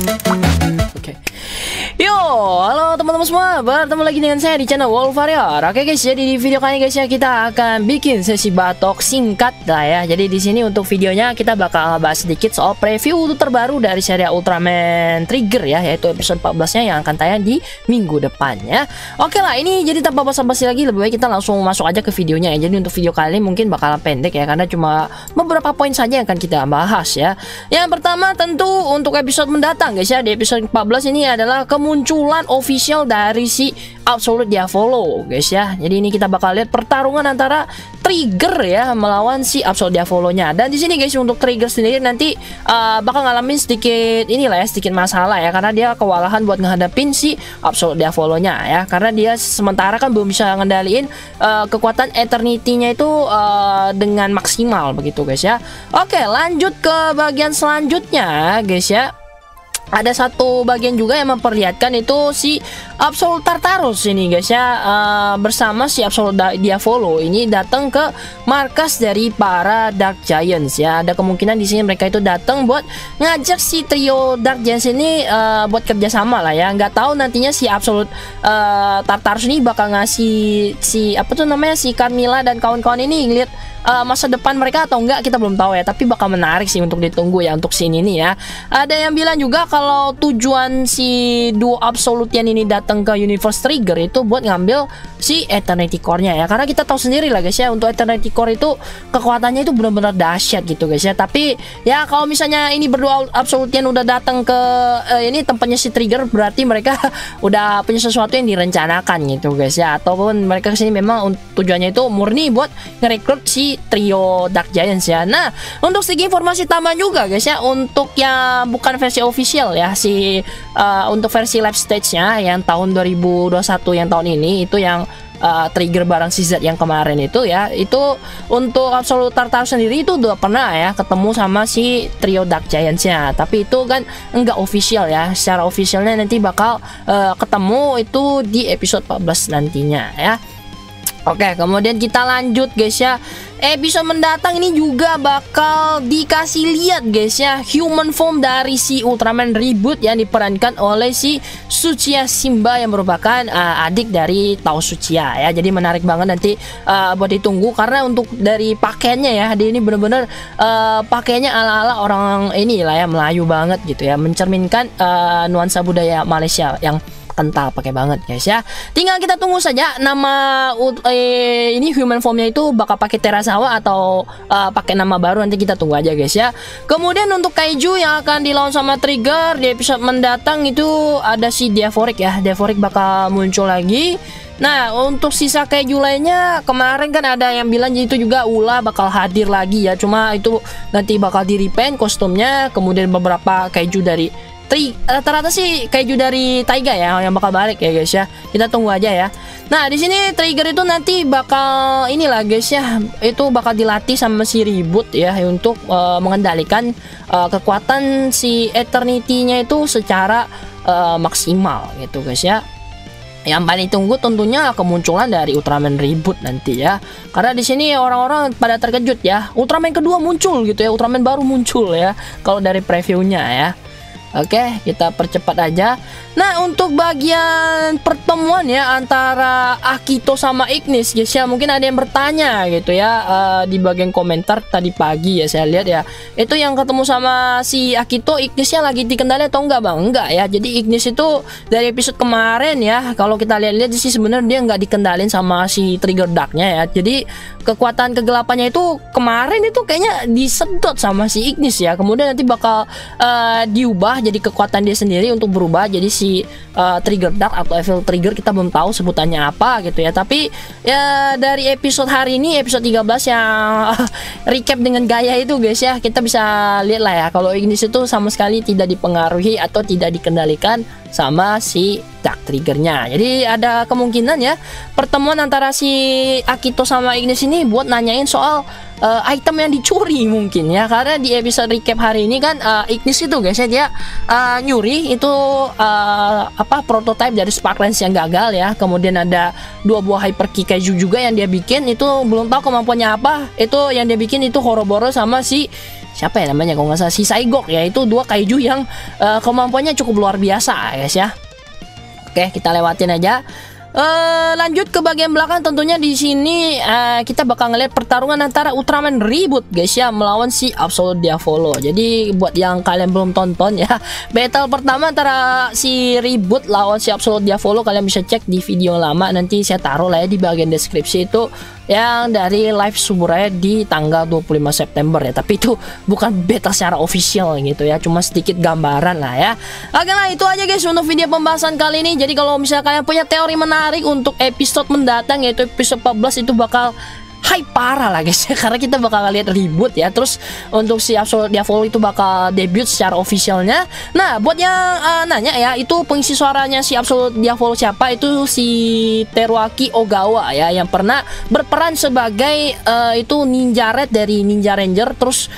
Oke. Yo, halo teman-teman semua, bertemu lagi dengan saya di channel Wolf Warrior. Oke guys, jadi di video kali ini guys ya, kita akan bikin sesi batok singkat lah ya. Jadi di sini untuk videonya kita bakal bahas sedikit soal preview terbaru dari seri Ultraman Trigger ya, yaitu episode 14-nya yang akan tayang di minggu depan ya. Oke lah, ini jadi tanpa basa-basi lagi, lebih baik kita langsung masuk aja ke videonya ya. Jadi untuk video kali ini mungkin bakalan pendek ya, karena cuma beberapa poin saja yang akan kita bahas ya. Yang pertama tentu untuk episode mendatang guys ya, di episode 14 ini adalah kemunculan official dari si Absolute Diavolo guys ya. Jadi ini kita bakal lihat pertarungan antara Trigger ya melawan si Absolute Diavolo-nya. Dan di sini guys untuk Trigger sendiri nanti bakal ngalamin sedikit inilah ya, sedikit masalah ya, karena dia kewalahan buat ngehadapin si Absolute Diavolo-nya ya, karena dia sementara kan belum bisa ngendaliin kekuatan Eternity-nya itu dengan maksimal begitu guys ya. Oke, lanjut ke bagian selanjutnya guys ya. Ada satu bagian juga yang memperlihatkan itu si Absolute Tartarus ini guys ya, bersama si Absolute Diavolo ini datang ke markas dari para Dark Giants ya. Ada kemungkinan di sini mereka itu datang buat ngajak si trio Dark Giants ini buat kerjasama lah ya. Nggak tahu nantinya si Absolute Tartarus ini bakal ngasih si apa tuh namanya, si Carmilla dan kawan-kawan ini ngeliat masa depan mereka atau enggak, kita belum tahu ya, tapi bakal menarik sih untuk ditunggu ya untuk scene ini ya. Ada yang bilang juga kalau tujuan si duo Absolutian ini datang ke Universe Trigger itu buat ngambil si Eternity Core-nya ya, karena kita tahu sendiri lah guys ya, untuk Eternity Core itu kekuatannya itu benar-benar dahsyat gitu guys ya. Tapi ya kalau misalnya ini berdua Absolutian udah datang ke ini tempatnya si Trigger, berarti mereka udah punya sesuatu yang direncanakan gitu guys ya, ataupun mereka kesini memang tujuannya itu murni buat ngerekrut si trio Dark Giants ya. Nah, untuk sedikit informasi tambahan juga guys ya, untuk yang bukan versi official ya, si untuk versi live stage-nya yang tahun 2021 yang tahun ini itu yang Trigger bareng CZ yang kemarin itu ya, itu untuk Absolute Tartarus sendiri itu udah pernah ya ketemu sama si trio Dark Giants-nya, tapi itu kan enggak official ya. Secara officialnya nanti bakal ketemu itu di episode 14 nantinya ya. Oke, kemudian kita lanjut guys ya. Episode mendatang ini juga bakal dikasih lihat guys ya, human form dari si Ultraman Reboot yang diperankan oleh si Tsuchiya Simba yang merupakan adik dari Tao Tsuchiya ya. Jadi menarik banget nanti buat ditunggu, karena untuk dari pakaiannya ya, dia ini bener-bener pakaiannya ala-ala orang ini lah ya, Melayu banget gitu ya, mencerminkan nuansa budaya Malaysia yang kental pakai banget guys ya. Tinggal kita tunggu saja nama ini human formnya itu bakal pakai Terasawa atau pakai nama baru, nanti kita tunggu aja guys ya. Kemudian untuk Kaiju yang akan dilawan sama Trigger di episode mendatang itu ada si Diavoric ya. Diavoric bakal muncul lagi. Nah, untuk sisa Kaiju lainnya kemarin kan ada yang bilang itu juga Ula bakal hadir lagi ya, cuma itu nanti bakal di repaint kostumnya. Kemudian beberapa Kaiju dari rata-rata sih Kaiju dari Taiga ya yang bakal balik ya guys ya. Kita tunggu aja ya. Nah, di sini Trigger itu nanti bakal inilah guys ya, itu bakal dilatih sama si Reboot ya untuk mengendalikan kekuatan si Eternity-nya itu secara maksimal gitu guys ya. Yang paling tunggu tentunya kemunculan dari Ultraman Reboot nanti ya, karena di sini orang-orang pada terkejut ya, Ultraman kedua muncul gitu ya, Ultraman baru muncul ya kalau dari previewnya ya. Oke, kita percepat aja. Nah, untuk bagian pertemuan ya antara Akito sama Ignis guys ya, mungkin ada yang bertanya gitu ya di bagian komentar tadi pagi ya, saya lihat ya, itu yang ketemu sama si Akito, Ignisnya lagi dikendali atau enggak bang? Enggak ya. Jadi Ignis itu dari episode kemarin ya, kalau kita lihat-lihat sih sebenarnya dia nggak dikendalin sama si Trigger Dark-nya ya. Jadi kekuatan kegelapannya itu kemarin itu kayaknya disedot sama si Ignis ya. Kemudian nanti bakal diubah jadi kekuatan dia sendiri untuk berubah jadi si Trigger Dark atau Evil Trigger, kita belum tahu sebutannya apa gitu ya. Tapi ya dari episode hari ini, episode 13 yang recap dengan gaya itu guys ya, kita bisa lihat lah ya kalau Ignis itu sama sekali tidak dipengaruhi atau tidak dikendalikan sama si Dark Triggernya. Jadi ada kemungkinan ya pertemuan antara si Akito sama Ignis ini buat nanyain soal item yang dicuri mungkin ya, karena di episode recap hari ini kan Ignis itu guys ya, dia nyuri itu apa prototype dari Spark Lens yang gagal ya. Kemudian ada 2 buah Hyper Key Kaiju juga yang dia bikin, itu belum tahu kemampuannya apa. Itu yang dia bikin itu Horoboro sama si siapa ya namanya, kalau nggak salah si Saigok ya. Itu dua kaiju yang kemampuannya cukup luar biasa guys ya. Oke, kita lewatin aja. Lanjut ke bagian belakang, tentunya di sini kita bakal ngeliat pertarungan antara Ultraman Reboot guys ya melawan si Absolute Diavolo. Jadi buat yang kalian belum tonton ya, battle pertama antara si Reboot lawan si Absolute Diavolo, kalian bisa cek di video lama, nanti saya taruh lah ya di bagian deskripsi itu, yang dari live Suburaya di tanggal 25 September ya. Tapi itu bukan beta secara official gitu ya, cuma sedikit gambaran lah ya. Oke lah, itu aja guys untuk video pembahasan kali ini. Jadi kalau misalnya kalian punya teori menarik untuk episode mendatang, yaitu episode 14, itu bakal hype parah lah guys ya, karena kita bakal lihat Reboot ya. Terus untuk si Absolute Diavolo itu bakal debut secara officialnya. Nah, buat yang nanya ya, itu pengisi suaranya si Absolute Diavolo siapa, itu si Teruaki Ogawa ya, yang pernah berperan sebagai itu Ninja Red dari Ninja Ranger. Terus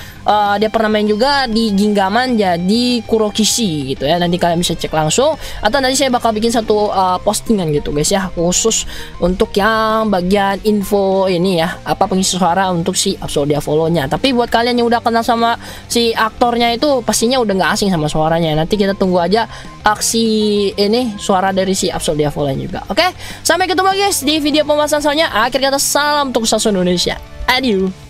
dia pernah main juga di Gingaman jadi Kurokishi gitu ya. Nanti kalian bisa cek langsung, atau nanti saya bakal bikin satu postingan gitu guys ya, khusus untuk yang bagian info ini ya, apa pengisi suara untuk si Absolute Diavolo-nya. Tapi buat kalian yang udah kenal sama si aktornya itu pastinya udah nggak asing sama suaranya. Nanti kita tunggu aja aksi ini suara dari si Absolute Diavolo juga. Oke, sampai ketemu guys di video pembahasan selanjutnya. Akhir kata, salam untuk Sastra Indonesia. Adieu.